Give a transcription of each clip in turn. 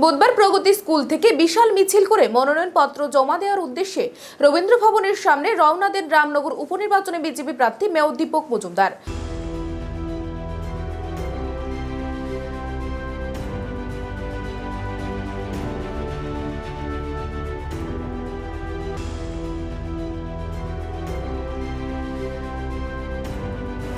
বুধবার প্রগতি স্কুল থেকে বিশাল মিছিল করে মনোনয়নপত্র জমা দেওয়ার উদ্দেশ্যে রবীন্দ্র ভবনের সামনে রওনা দেন রামনগর উপনির্বাচনে বিজেপি প্রার্থী মেয়র দীপক মজুমদার।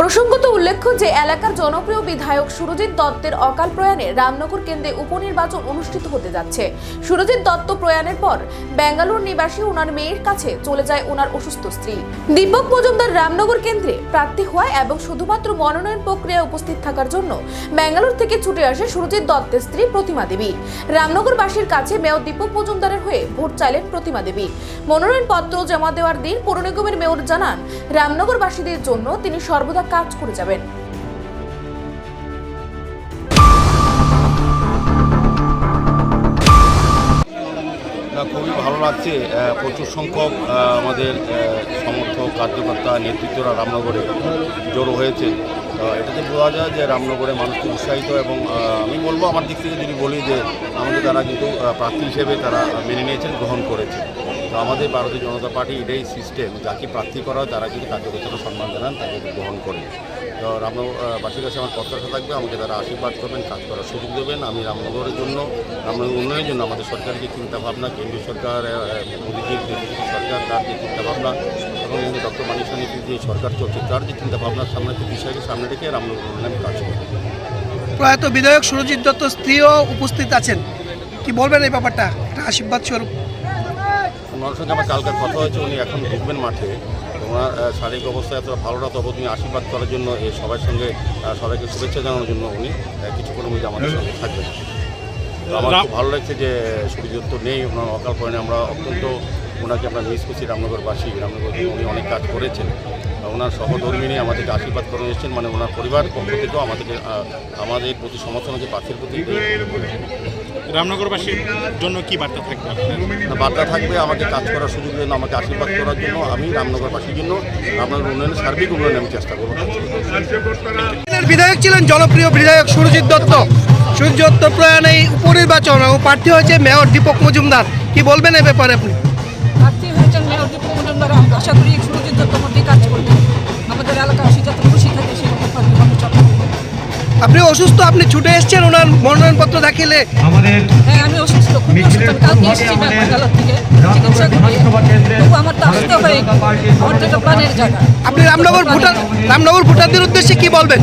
প্রসঙ্গত উল্লেখ্য যে এলাকার জনপ্রিয় বিধায়ক সুরজিৎ দত্তের অকাল প্রয়াণে রামনগর কেন্দ্রে উপনির্বাচন অনুষ্ঠিত হতে যাচ্ছে। সুরজিৎ দত্ত প্রয়াণের পর বেঙ্গালুরু নিবাসী ওনার মেয়ের কাছে চলে যায় ওনার অসুস্থ স্ত্রী। দীপক মজুমদার রামনগর কেন্দ্রে প্রার্থী হওয়ায় এবং শুধুমাত্র মনোনয়ন প্রক্রিয়ায় উপস্থিত থাকার জন্য বেঙ্গালুরু থেকে ছুটে আসে সুরজিৎ দত্তের স্ত্রী প্রতিমা দেবী। রামনগরবাসীর কাছে মেয়র দীপক মজুমদারের হয়ে ভোট চাইলেন প্রতিমা দেবী। মনোনয়নপত্র জমা দেওয়ার দিন পৌর নিগমের মেয়র জানান, রামনগরবাসীদের জন্য তিনি সর্বদা কাজ করে যাবেন। খুবই ভালো লাগছে। প্রচুর সংখ্যক আমাদের সমর্থক কার্যকর্তা নেতৃত্বরা রামনগরে জড়ো হয়েছে। এটাতে বোঝা যায় যে রামনগরে মানুষ খুব উৎসাহিত এবং আমি বলবো আমার দিক থেকে যদি বলি যে আমাদের তারা কিন্তু প্রার্থী হিসেবে তারা মেনে নিয়েছেন, গ্রহণ করেছে। তো আমাদের ভারতীয় জনতা পার্টি এটাই সিস্টেম, যাকে প্রার্থী করা হয় তারা কিন্তু কার্যকর্তারা সম্মান জানান, তাকে গ্রহণ করে। তো রামনগরবাসীর কাছে আমার প্রত্যাশা থাকবে, আমাকে তারা আশীর্বাদ করবেন, কাজ করার সুযোগ দেবেন। আমি রামনগরের জন্য, রামনগর উন্নয়নের জন্য আমাদের সরকারের যে চিন্তাভাবনা, কেন্দ্রীয় সরকার মোদীজির সরকার তার যে চিন্তাভাবনা এবং ডক্টর মানিক সানির যে সরকার চলছে তার যে চিন্তাভাবনার সামনে বিষয়কে সামনে রেখে রামনগর উন্নয়নে কাজ করবে। প্রয়াত বিধায়ক সুরজিৎ দত্ত স্ত্রীও উপস্থিত আছেন, কি বলবেন এই ব্যাপারটা, একটা আশীর্বাদ স্বরূপ? ওনার সঙ্গে আমার কালকার কথা হয়েছে, উনি এখন ঢুকবেন মাঠে। ওনার শারীরিক অবস্থা এত ভালো না, তবে তিনি আশীর্বাদ করার জন্য এই সবার সঙ্গে সবাইকে শুভেচ্ছা জানানোর জন্য উনি কিছুক্ষণের মধ্যে আমাদের সঙ্গে থাকবেন। তো আমার খুব ভালো লাগছে যে সুরজিৎ দত্ত নেই, ওনার অকাল পয়েন্টে আমরা অত্যন্ত ওনাকে আমরা মিস করছি। রামনগরবাসী, রামনগর উনি অনেক কাজ করেছেন। ওনার সহধর্মী নিয়ে আমাদেরকে আশীর্বাদ করে এসেছেন, মানে ওনার পরিবার পক্ষ থেকেও আমাদের প্রতি সমর্থন হচ্ছে, প্রার্থীর প্রতি। রামনগরবাসীর জন্য কি বার্তা থাকবে? বার্তা থাকবে আমাকে কাজ করার সুযোগ দেন, আমাকে আশীর্বাদ করার জন্য। আমি রামনগরবাসীর জন্য রামনগর উন্নয়নের সার্বিক উন্নয়নে আমি চেষ্টা করবো। বিধায়ক ছিলেন জনপ্রিয় বিধায়ক সুরজিৎ দত্ত। সুরজিৎ দত্ত প্রয়াণে উপনির্বাচন ও প্রার্থী হয়েছে মেয়র দীপক মজুমদার, কি বলবেন এ ব্যাপারে আপনি? প্রার্থী হয়েছেন মেয়র দীপক মজুমদার, আশা করি সুরজিৎ দত্ত মধ্যেই কাজ করবেন। আমাদের এলাকাবাসী যাতে খুশি থাকে সেরকম আপনি অসুস্থ, আপনি ছুটে এসেছেন ওনার মনোনয়নপত্র দাখিলে। হ্যাঁ, আমি অসুস্থ, খুবই অসুস্থ। আমি কালকে এসেছি বেঙ্গালুরু থেকে চিকিৎসা করিয়ে, তবু আমার তো আসতে হবে, আমার তো একটা প্রাণের জায়গা। আপনি রামনগর ভোটারদের উদ্দেশ্যে কি বলবেন?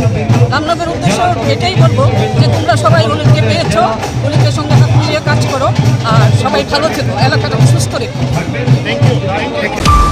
রামনগর উদ্দেশ্য এটাই বলবো যে তোমরা সবাই উনিকে পেয়েছো, উনিকের সঙ্গে হাত মিলিয়ে কাজ করো আর সবাই ভালো থেকো, এলাকাটা সুস্থ রেখো। Thank you.